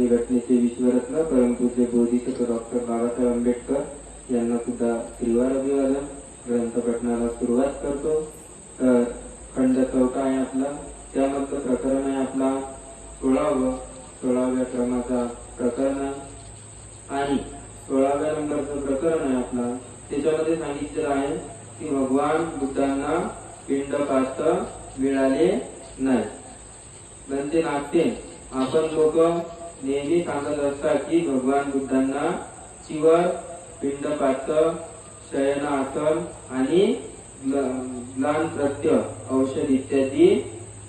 गांधी घटनेचे विश्वरत्न परमपूज्य बोधिसत्व डॉक्टर बाबासाहेब आंबेडकर यांना सुद्धा श्रीवार अभिवादन. ग्रंथ पठणाला सुरुवात करतो. तर खंड 4 आहे आपला. त्यामधलं प्रकरण आहे आपला 16व्या क्रमाचा प्रकरण आहे आणि 16व्या नंबरचं प्रकरण आहे आपला. त्याच्यामध्ये सांगितलेलं आहे की भगवान बुद्धांना पिंडपात मिळाले नाही. बनते नागते आपण लोक नेहमी सांगत असतात की भगवान बुद्धांना चिवर, पिंडपात, शयनासन आणि ग्लान प्रत्य औषध इत्यादी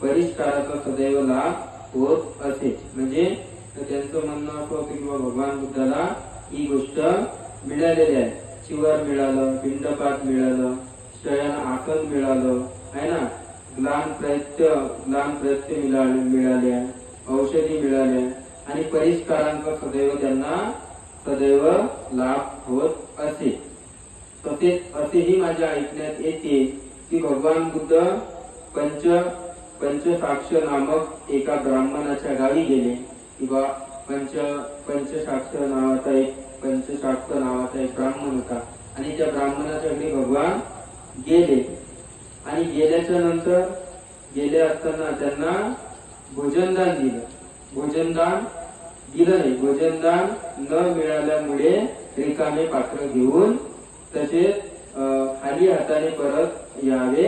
परिष्काराचा सदैव लाभ होत असे. म्हणजे त्यांचं म्हणणं असं होतं की भगवान बुद्धाला ही गोष्ट मिळालेली आहे. चिवर मिळालं, पिंडपात मिळालं, शयन आसन मिळालं आहे ना, ग्लान प्रत्य मिळाले, औषधी मिळाले आणि परिष्कारांचा सदैव लाभ होत असे. तसेच असेही माझ्या ऐकण्यात येते की भगवान बुद्ध पंचसाक्ष नामक एका ब्राह्मणाच्या गावी गेले. किंवा पंचसाक्ष नावाचा एक ब्राह्मण होता आणि त्या ब्राह्मणाच्या घरी भगवान गेले आणि गेले असताना त्यांना भोजनदान दिलं. भोजनदान न मिळाल्यामुळे रिकामे पात्र घेऊन तसेच खाली हाताने परत यावे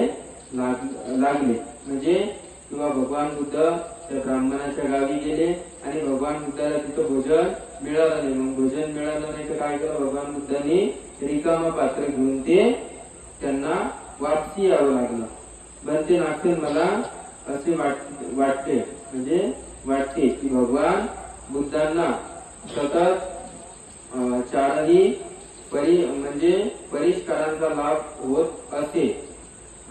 लागले. म्हणजे किंवा भगवान बुद्ध त्या ब्राह्मणाच्या गावी गेले आणि भगवान बुद्धाला तिथं भोजन मिळालं नाही. मग भोजन मिळालं नाही तर काय केलं भगवान बुद्धांनी रिकाम पात्र घेऊन ते त्यांना वापसी यावं लागलं. बनते नागसेन मला असे वाटते की भगवान बुद्धांना सतत चारही परिष्कारांचा लाभ होत असे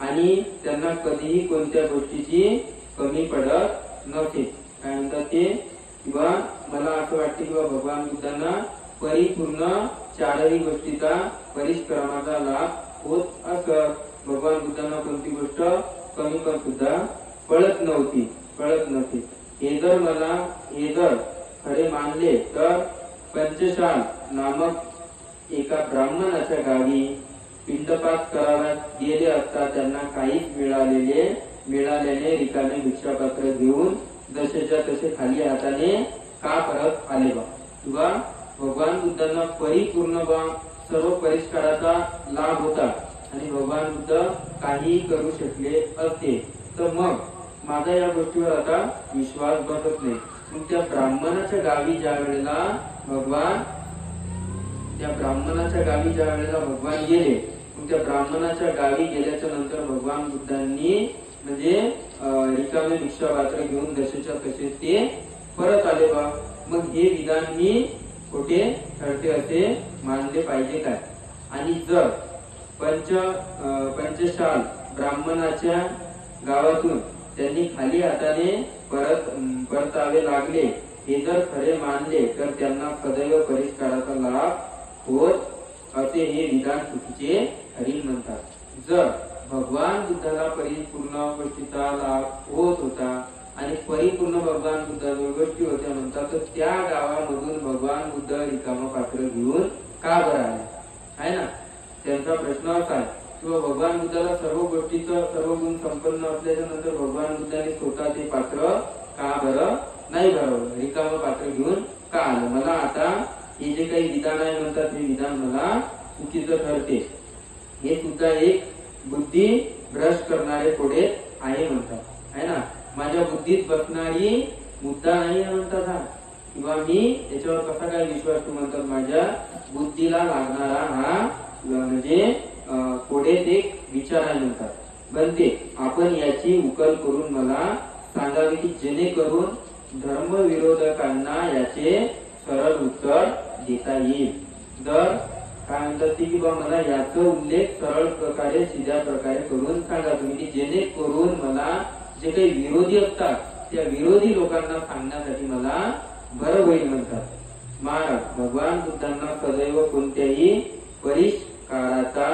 आणि त्यांना कधीही कोणत्या गोष्टीची कमी पडत नसे. काय म्हणतात ते, किंवा मला असं वाटते किंवा भगवान बुद्धांना परिपूर्ण चारही गोष्टीचा परिष्करणाचा लाभ होत असत. भगवान बुद्धांना कोणती गोष्ट कमी पण सुद्धा पडत नव्हती. हे जर खरे मानले तर पंचशाल नामक एका ब्राह्मणाच्या गावी पिंडपात करायला गेले असता त्यांना काहीच मिळाल्याने रिकामे भिक्षापात्र घेऊन जसेच्या तसे खाली हाताने का परत आले बा. किंवा भगवान बुद्धांना परिपूर्ण सर्व परिष्काराचा लाभ होता आणि भगवान बुद्ध काही करू शकले असते तर मग माझा या गोष्टीवर आता विश्वास बसत नाही. मग त्या ब्राह्मणाच्या गावी ज्या वेळेला भगवान गेले, मग त्या ब्राह्मणाच्या गावी गेल्याच्या नंतर भगवान बुद्धांनी म्हणजे रिकामे भिक्षापात्र घेऊन जसेच्या तसे ते परत आले बा. मग हे विधान मी खोटे ठरते असे मानले पाहिजे काय. आणि जर पंचशाल ब्राह्मणाच्या गावातून त्यांनी खाली हाताने परतावे लागले हे जर खरे मानले तर त्यांना सदैव परिष्काराचा लाभ होत असे हे विधान चुकीचे हरी म्हणतात. जर भगवान बुद्धाला परिपूर्ण गोष्टीचा लाभ होत होता आणि परिपूर्ण भगवान बुद्धाजवळ गोष्टी होत्या म्हणतात तर त्या गावामधून भगवान बुद्ध रिकाम पात्र घेऊन का बरं आले आहे ना. त्यांचा प्रश्न असा आहे किंवा भगवान बुद्धाला सर्व गोष्टीचं सर्व गुण संपन्न असल्याच्या नंतर भगवान बुद्धाने स्वतः ते पात्र का बरं नाही भरवलं, रिकाम पात्र घेऊन का आलं. मला आता हे जे काही विधान आहे म्हणतात हे विधान मला चुकीचं ठरते. हे सुद्धा एक बुद्धी भ्रष्ट करणारे कोडे आहे म्हणतात आहे ना. माझ्या बुद्धीत बसणारी मुद्दा नाही म्हणतात हा, किंवा मी त्याच्यावर कसा काय विश्वास ठेवू म्हणतात. माझ्या बुद्धीला लागणारा हा म्हणजे कोडेच एक विचार आहे म्हणतात. बनते आपण याची उकल करून मला सांगावे की जेणेकरून धर्मविरोधकांना याचे सरळ उत्तर देता येईल. जर काय म्हणतात ते की मला याचा उल्लेख सरळ प्रकारे सीध्या प्रकारे करून सांगा तुम्ही की जेणेकरून मला जे काही विरोधी असतात त्या विरोधी लोकांना सांगण्यासाठी मला बरं होईल म्हणतात. महाराज भगवान बुद्धांना सदैव कोणत्याही परिष्काराचा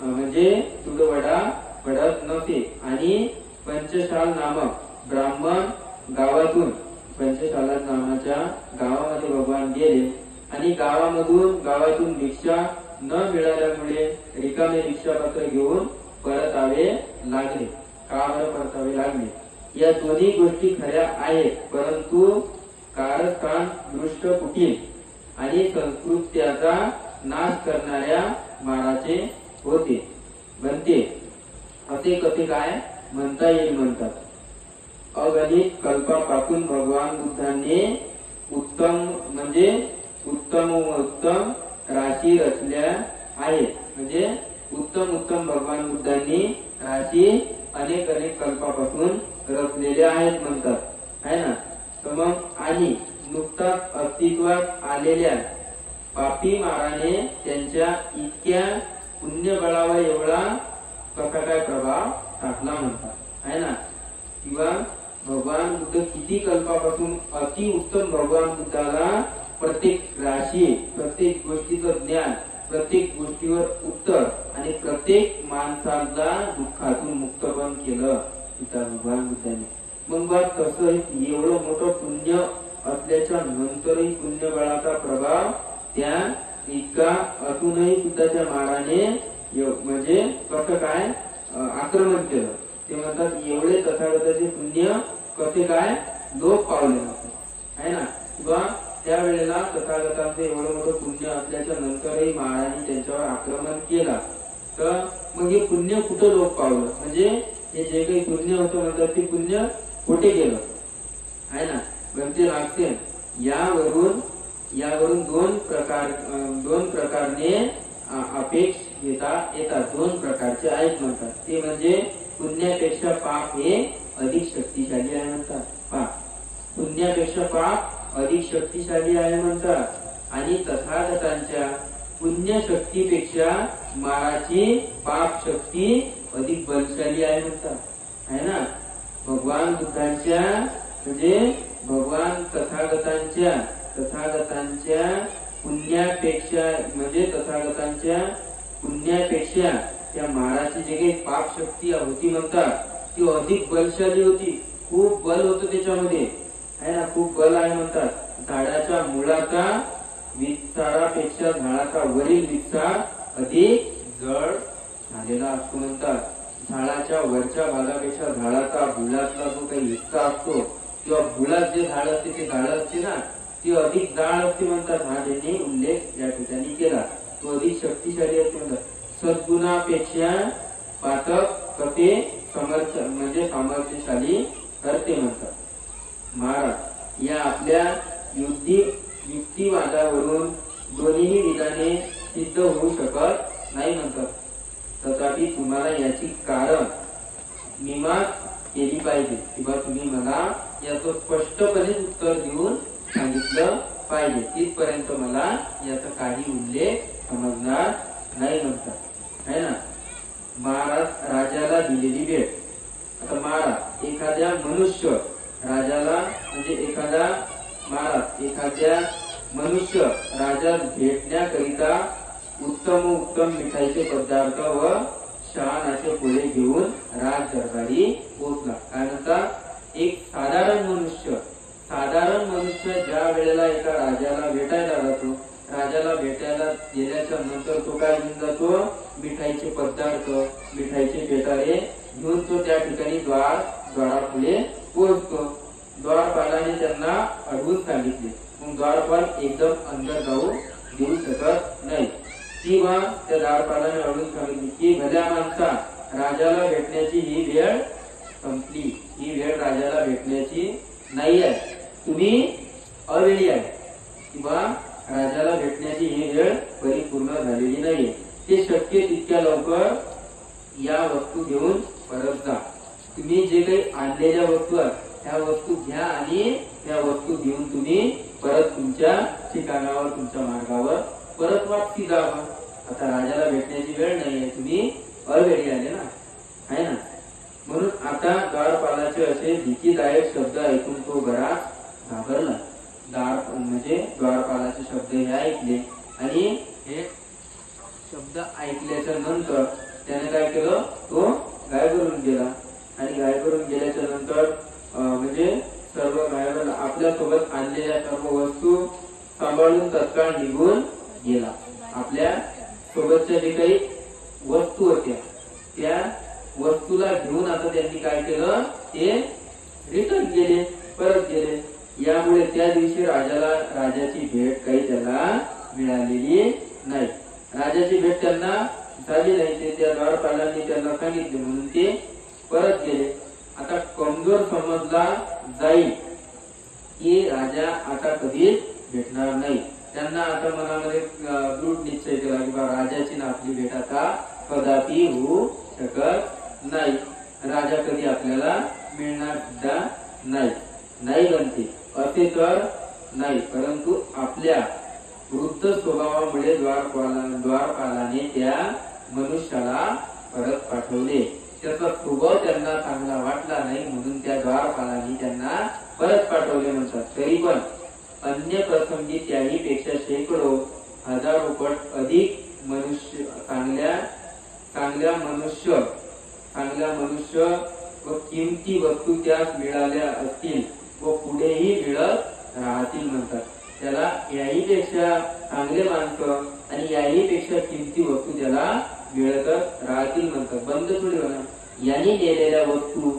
म्हणजे तुडवडा पडत नसे आणि पंचशाल नामक ब्राह्मण गावातून पंचशाला नावाच्या गावामध्ये भगवान गेले आणि गावातून भिक्षा न मिळाल्यामुळे रिकामे भिक्षापत्र घेऊन परतावे लागले. का बरं परतावे लागले? या दोन्ही गोष्टी खऱ्या आहेत, परंतु कारस्थान दृष्ट कुटील आणि संस्कृत्याचा नाश करणाऱ्या माराचे होते बनते. असे कसे काय म्हणता येईल म्हणतात. अगणित कल्पापासून भगवान बुद्धांनी उत्तम राशी रचल्या आहेत. म्हणजे उत्तम भगवान बुद्धांनी राशी अनेक कल्पापासून रचलेल्या आहेत म्हणतात, है ना. तर मग आणि नुकताच अस्तित्वात आलेल्या पापी माराने त्यांच्या इतक्या पुण्यबळावर एवढा कसा काय प्रभाव टाकला म्हणतात, है ना. किंवा भगवान बुद्ध किती कल्पापासून अति उत्तम भगवान बुद्धाला प्रत्येक राशी, प्रत्येक गोष्टीचं ज्ञान, प्रत्येक गोष्टीवर उत्तर आणि प्रत्येक माणसाला दुःखातून मुक्त पण केलं भगवान बुद्धाने. मग बघ तसं एवढं मोठं पुण्य असल्याच्या नंतरही पुण्यबळाचा प्रभाव त्या इतका असूनही सुद्धा त्या माराने म्हणजे कसं काय आक्रमण केलं. ते म्हणतात एवढे तथागताचे पुण्य कसे काय लोप पावले आहे ना. किंवा त्यावेळेला तथागतांचे एवढं मोठं पुण्य असल्याच्या नंतरही महाराजांनी त्यांच्यावर आक्रमण केला. तर मग हे पुण्य कुठं लोप पावलं? म्हणजे हे जे काही पुण्य होतं म्हणतात ते पुण्य कुठे गेलं आहे ना. म्हणजे लागते यावरून दोन प्रकारने अपेक्ष घेता येतात. दोन प्रकारचे आहेत म्हणतात. ते म्हणजे पुण्यापेक्षा पाप हे अधिक शक्तिशाली आहे म्हणतात. पुण्यापेक्षा पाप अधिक शक्तिशाली आहे म्हणतात आणि तथागतांच्या पुण्यशक्तीपेक्षा माराची पाप शक्ती अधिक बलशाली आहे म्हणतात, है ना. भगवान बुद्धांच्या म्हणजे भगवान तथागतांच्या पुण्यापेक्षा म्हणजे तथागतांच्या पुण्यापेक्षा त्या माराची जे काही पाप शक्ती होती म्हणतात ती अधिक बलशाली होती. खूप बल होतं त्याच्यामध्ये, है ना. खूप बल आहे म्हणतात. झाडाच्या मुळाचा विस्तारापेक्षा झाडाचा वरील विस्तार अधिक जड झालेला असतो म्हणतात. झाडाच्या वरच्या भागापेक्षा झाडाचा बुडातला जो काही हिस्सा असतो किंवा बुडात जे झाड असते ते झाड असते ना ती अधिक जाड असते म्हणतात. हा त्यांनी उल्लेख या ठिकाणी केला. तो अधिक शक्तिशाली असते म्हणतात. सद्गुणापेक्षा पातक कसे म्हणजे सामर्थ्यशाली करते म्हणतात. महाराज या आपल्या युक्तिवादावरून दोन्ही विधाने सिद्ध होऊ शकत नाही म्हणतात. तथापि तुम्हाला याची कारण मीमांसा केली पाहिजे किंवा तुम्ही मला याचं स्पष्टपणे उत्तर देऊन सांगितलं पाहिजे. तिथपर्यंत मला याचा काही उल्लेख समजणार नाही म्हणतात, है ना. महाराज राजाला दिलेली भेट. आता महाराज एखाद्या मनुष्य राजाला म्हणजे एखाद्या मनुष्य राजा भेटण्याकरिता उत्तम मिठाईचे पदार्थ व शहाणाचे पोळे घेऊन राज दरबारी पोहोचला. काय म्हणतात? एक साधारण मनुष्य ज्या वेळेला एका राजाला भेटायला जातो, राजाला भेटायला गेल्याच्या नंतर तो काय घेऊन जातो? मिठाईचे पदार्थ, मिठाईचे पेटारे घेऊन तो त्या ठिकाणी द्वारापुढे पोहोचतो. द्वारपालाने त्यांना अडवून सांगितले. मग द्वारपाल एकदम अंदर जाऊ देऊ शकत नाही किंवा त्या द्वारपालाने अडवून सांगितले की भल्या माणसा राजाला भेटण्याची ही वेळ संपली. ही वेळ राजाला भेटण्याची नाही आहे, तुम्ही अवेळी आहे किंवा राजाला भेटण्याची ही वेळ परिपूर्ण झालेली नाहीये. ते शक्य तितक्या लवकर या वस्तू घेऊन परत जा. तुम्ही जे काही आणलेल्या वस्तू आहेत त्या वस्तू घ्या आणि त्या वस्तू घेऊन तुम्ही परत तुमच्या ठिकाणावर तुमच्या मार्गावर परत वापसी जावा. आता राजाला भेटण्याची वेळ नाहीये, तुम्ही अवेळी आले ना, आहे ना. म्हणून आता द्वारपालाचे असे भीतीदायक शब्द ऐकून तो बराच घाबरला. म्हणजे द्वारपालाचे शब्द हे ऐकले आणि हे शब्द ऐकल्याच्या नंतर त्याने काय केलं? तो गायब करून गेला आणि गायब करून गेल्याच्या नंतर म्हणजे सर्व गायब आपल्या तत्काळ निघून गेला. आपल्या सोबतच्या जे काही वस्तू होत्या त्या वस्तूला घेऊन आता त्यांनी काय केलं, ते रिटर्न गेले, परत गेले. यामुळे त्या दिवशी राजाची भेट काही त्याला मिळालेली नाही. राजाची भेट त्यांना झाली नाही. ते त्या द्वारपालांनी त्यांना सांगितले म्हणून ते परत गेले. आता कमजोर समजला जाईल की राजा आता कधीच भेटणार नाही. त्यांना आता मनामध्ये दृढ निश्चय केला की राजाची ना आपली भेट आता कदापि होऊ शकत नाही. राजा कधी आपल्याला मिळणार सुद्धा नाही बनते असे तर नाही. परंतु आपल्या वृद्ध स्वभावामुळे द्वारपालाने त्या मनुष्याला परत पाठवले. त्याचा स्वभाव त्यांना चांगला वाटला नाही म्हणून त्या द्वारपालाने त्यांना परत पाठवले म्हणतात. तरी पण अन्य प्रसंगी त्याही पेक्षा शेकडो हजारो पट अधिक मनुष्य चांगल्या मनुष्य व किमती वस्तू त्यास मिळाल्या असतील व पुढेही मिळत राहतील म्हणतात. त्याला याही पेक्षा चांगले माणसं आणि याही पेक्षा किमती वस्तू त्याला मिळतच राहतील म्हणतात. बंद थोडी होणार. यांनी नेलेल्या वस्तू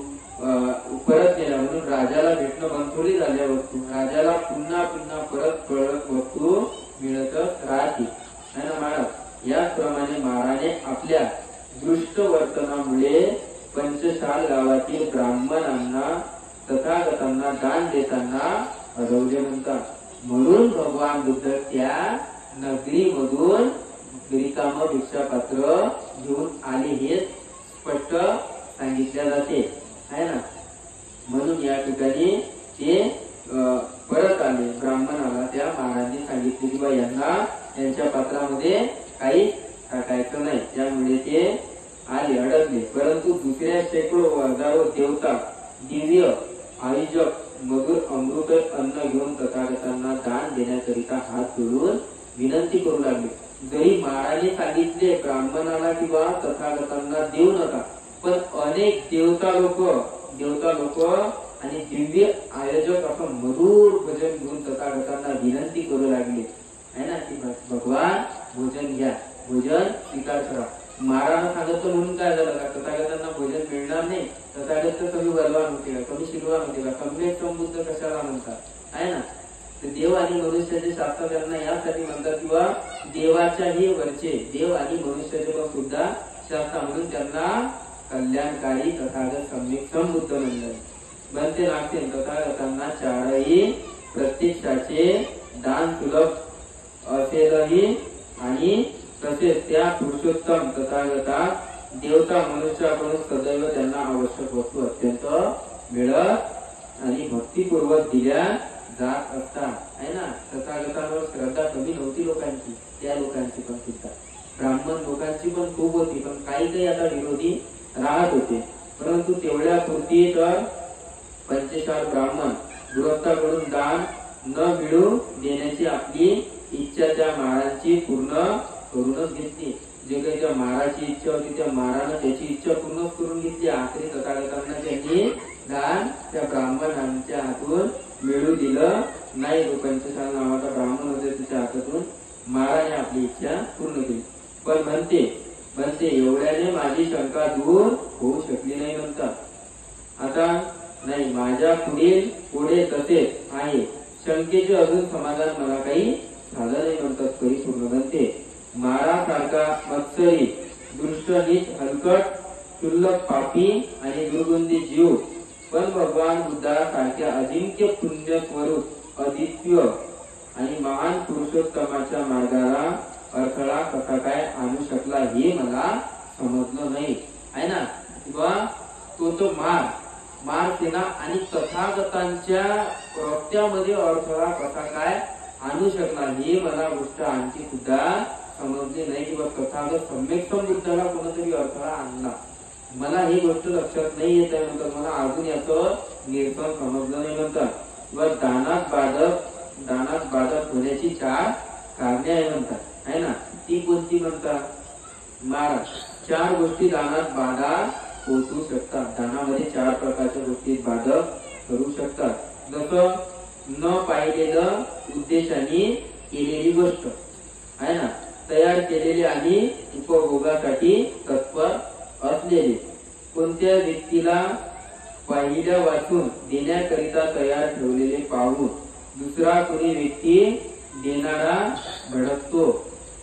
परत नेल्या म्हणून राजाला भेटणं बंद थोडी झाल्या. वस्तू राजाला पुन्हा परत वस्तू मिळतच राहतील है ना महाराज. याचप्रमाणे महाराने आपल्या दृष्ट वर्तनामुळे पंचशाल गावातील ब्राह्मणांना तथागतांना दान देताना अडवले म्हणतात. म्हणून भगवान बुद्ध त्या नगरीमधून रिकाम भिक्षापात्र घेऊन आले हे स्पष्ट सांगितले जाते है ना. म्हणून या ठिकाणी ते परत आले. ब्राह्मणाला त्या महाराजांनी सांगितले की बा यांना त्यांच्या पात्रामध्ये काही टाकायचं नाही. त्यामुळे ते आले, अडकले. परंतु दुसऱ्या शेकडो हजारो देवता दिव्य आयोजक मधुर अमृत अन्न घेऊन तथागतांना दान देण्याकरिता हात जोडून विनंती करू लागले. जरी महाराजांनी सांगितले ब्राह्मणाला किंवा तथागतांना देऊ नका, पण अनेक देवता लोक आणि दिव्य आयोजक असं मधुर भजन घेऊन तथागतांना विनंती करू लागले है ना की भगवान भोजन घ्या, भोजन स्वीकार करा. महाराज सांगतो म्हणून काय झालं का तथागतांना भोजन मिळणार नाही. तथागत कमी बलवान होते का, कमी शिलवान होते का, सम्यक संबुद्ध कशाला म्हणतात है ना. देव आणि मनुष्याचे शास्त्र त्यांना यासाठी म्हणतात किंवा देवाच्याही वरचे देव आणि मनुष्याचे पण सुद्धा शास्त्र म्हणून त्यांना कल्याणकारी तथागत सम्यक संबुद्ध म्हणतात. बनते लागते तथागतांना चारही प्रत्यक्षाचे दान सुलभ असेलही आणि तसेच त्या पुरुषोत्तम तथागता देवता मनुष्याकडून सदैव त्यांना आवश्यक वस्तू अत्यंत मिळत आणि भक्तीपूर्वक दिल्या जात असतात है ना. तथागतांवर श्रद्धा कमी नव्हती लोकांची, त्या लोकांची पण सुद्धा ब्राह्मण लोकांची पण खूप होती. पण काही आता विरोधी राहत होते. परंतु तेवढ्या पुरती तर पंचशाल ब्राह्मण गृहस्थाकडून दान न मिळू देण्याची आपली इच्छा त्या महाराजांची पूर्ण करूनच घेतली. जे काही त्या महाराजाची इच्छा होती त्या महाराजांना त्याची इच्छा पूर्णच करून घेतली. आखरी तथागतांना त्यांनी दान त्या ब्राह्मणांच्या हातून मिळू दिलं नाही. पंचशाल नावाचा ब्राह्मण होते त्याच्या हातातून महाराजांनी आपली इच्छा पूर्ण केली. पण म्हणते एवढ्याने माझी शंका दूर होऊ शकली नाही म्हणतात. आता नाही माझ्या पुढे तसेच आहे. शंकेचे अजून समाधान मला काही झालं नाही म्हणतात. परिपूर्ण म्हणते मारासारखा मत्सरी दृष्ट नीच हलकट क्षुल्लक पापी आणि दुर्गंधी जीव पण भगवान बुद्धासारख्या अजिंक्य पुण्य स्वरूप अद्वितीय आणि महान पुरुषोत्तमाच्या मार्गाला अडथळा कसा काय आणू शकला हे मला समजलं नाही आहे ना. किंवा तो मार केला आणि तथागतांच्या रस्त्यामध्ये अडथळा कसा काय आणू शकला हे मला गोष्ट आणखी सुद्धा समजली नाही. किंवा तथागत सम्यक संबुद्धाला कोणतरी अडथळा आणला मला ही गोष्ट लक्षात नाही येत आहे म्हणतात. मला अजून याचं निरसन समजलं नाही म्हणतात. किंवा दानात बाधक होण्याची 4 कारणे आहे म्हणतात है ना. ती कोणती म्हणतात महाराज 4 गोष्टी दानात बाधा पोहोचू शकतात. दानामध्ये 4 प्रकारच्या गोष्टी बाधक करू शकतात. जसं न पाहिलेलं उद्देशाने केलेली गोष्ट आहे ना, तयार केलेली आणि उपभोगासाठी तत्पर असलेले. कोणत्या व्यक्तीला पहिल्या वाचून देण्याकरिता तयार ठेवलेले पाहून दुसरा कोणी व्यक्ती देणारा भडकतो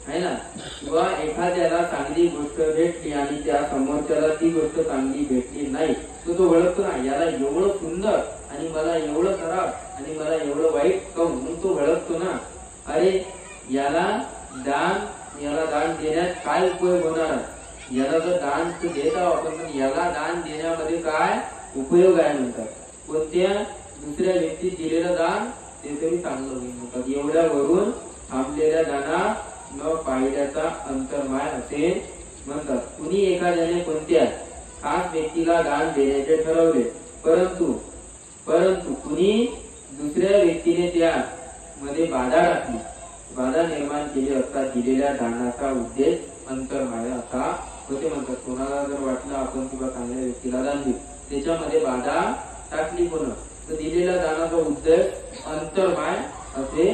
आहे ना, किंवा एखाद्याला चांगली गोष्ट भेटली आणि त्या समोरच्याला ती गोष्ट चांगली भेटली नाही, तो भडकतो ना, याला एवढं सुंदर आणि मला एवढं खराब आणि मला एवढं वाईट काऊन, म्हणून तो भडकतो ना. अरे याला दान देण्यात काय उपयोग होणार आहे, याला तर दान तर देत आहोत आपण, पण याला दान देण्यामध्ये काय उपयोग आहे म्हणतात. कोणत्या दुसऱ्या व्यक्ती दिलेलं दान ते तरी चांगलं होईल म्हणतात. एवढ्यावरून थांबलेल्या दाना न पाहिल्याचा अंतर्माय असे म्हणतात. कुणी एखाद्याने कोणत्या खास व्यक्तीला दान देण्याचे ठरवले, परंतु कुणी दुसऱ्या व्यक्तीने त्या मध्ये बाधा टाकली, बाधा निर्माण केली असता दिलेल्या दानाचा उद्देश अंतर्माय असा होते म्हणतात. कोणाला जर वाटलं आपण किंवा चांगल्या व्यक्तीला दान देऊ, त्याच्यामध्ये बाधा टाकली कोण, तर दिलेल्या दानाचा उद्देश अंतर्माय असे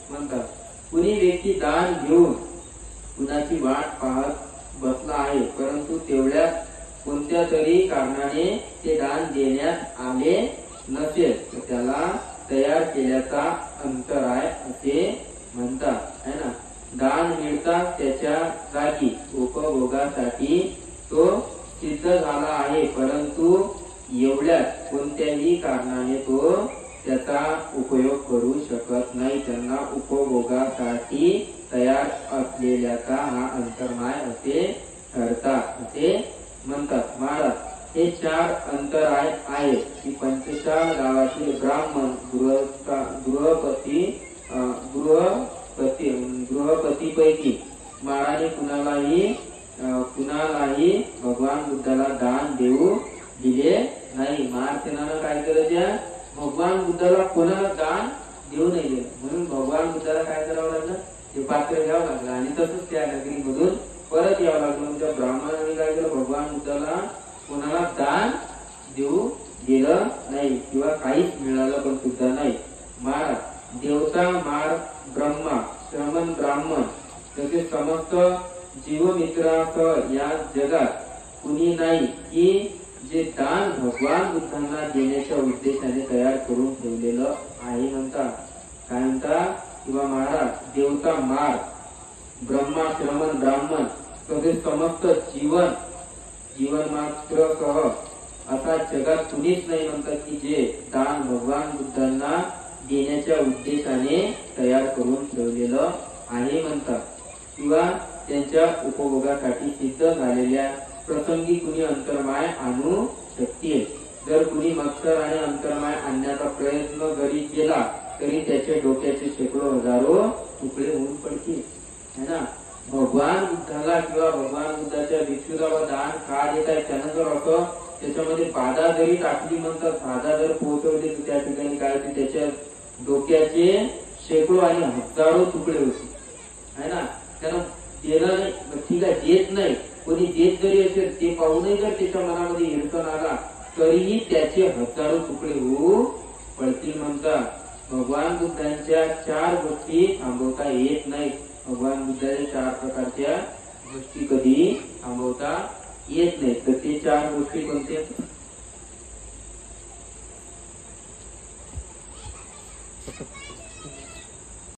म्हणतात. कुणी व्यक्ती दान घेऊन कुणाची वाट पाहत बसला आहे, परंतु तेवढ्या कोणत्या तरी कारणाने ते दान देण्यात आले नसेल, तर त्याला तयार केल्याचा अंतराय असे म्हणतात है ना. दान मिळता त्याच्या जागी उपभोगासाठी तो सिद्ध झाला आहे, परंतु एवढ्यात कोणत्याही कारणाने तो त्याचा उपयोग करू शकत नाही. त्यांना उपभोगासाठी तयार असलेल्याचा हा अंतर्माय असे ठरतात असे म्हणतात. महाराज हे 4 अंतराय आहेत की पंचशाल गावातील ब्राह्मण गृहपतीपैकी महाराने कुणालाही भगवान बुद्धाला दान देऊ दिले नाही. महासेनानं काय केलं, त्या भगवान बुद्धाला कोणाला दान देऊ नाही दिलं, म्हणून भगवान बुद्धाला काय करावं लागलं, ते पात्र घ्यावं लागलं आणि तसंच त्या नगरीमधून परत यावं लागलं. त्या ब्राह्मणाने काय केलं, भगवान बुद्धाला कोणाला दान देऊ दिलं नाही किंवा काहीच मिळालं पण सुद्धा नाही. महाराज देवता, मार, ब्रह्मा, श्रमण ब्राह्मण तसेच समस्त जीवमित्रासह या जगात कुणी नाही की जे दान भगवान बुद्धांना देण्याच्या उद्देशाने तयार करून ठेवलेलं आहे म्हणतात. काय म्हणतात किंवा महाराज देवता, मार, ब्रह्मा, श्रमण ब्राह्मण तसेच समस्त जीवनमात्रसह असा जगात कुणीच नाही म्हणतात की जे दान भगवान बुद्धांना देण्याच्या उद्देशाने तयार करून ठेवलेलं आहे म्हणतात. किंवा त्यांच्या उपभोगासाठी सिद्ध झालेल्या प्रसंगी कुणी अंतर्माय आणू शकते. जर कुणी मत्सर आणि अंतर्माय आणण्याचा प्रयत्न जरी केला तरी त्याचे डोक्याचे शेकडो हजारो तुकडे होऊन पडतील है ना. भगवान बुद्धाला किंवा भगवान बुद्धाच्या भिक्षूला दान का देत आहे, त्यानं जर असं त्याच्यामध्ये बाधा जरी टाकली म्हणतात, बाधा जर पोहोचवली तर त्या ठिकाणी काय होते, त्याच्या डोक्याचे शेकडो आणि हजारो तुकडे होते है ना. त्यानं देणं नाही, ठीक आहे देत नाही, कोणी देत जरी असेल ते पाहूनही जर त्याच्या मनामध्ये हिरकण आला तरीही त्याचे हजारो तुकडे होऊ पडतील म्हणतात. भगवान बुद्धांच्या 4 गोष्टी थांबवता येत नाही. भगवान बुद्धाच्या 4 प्रकारच्या गोष्टी कधी थांबवता येत नाही. तर ते 4 गोष्टी कोणते,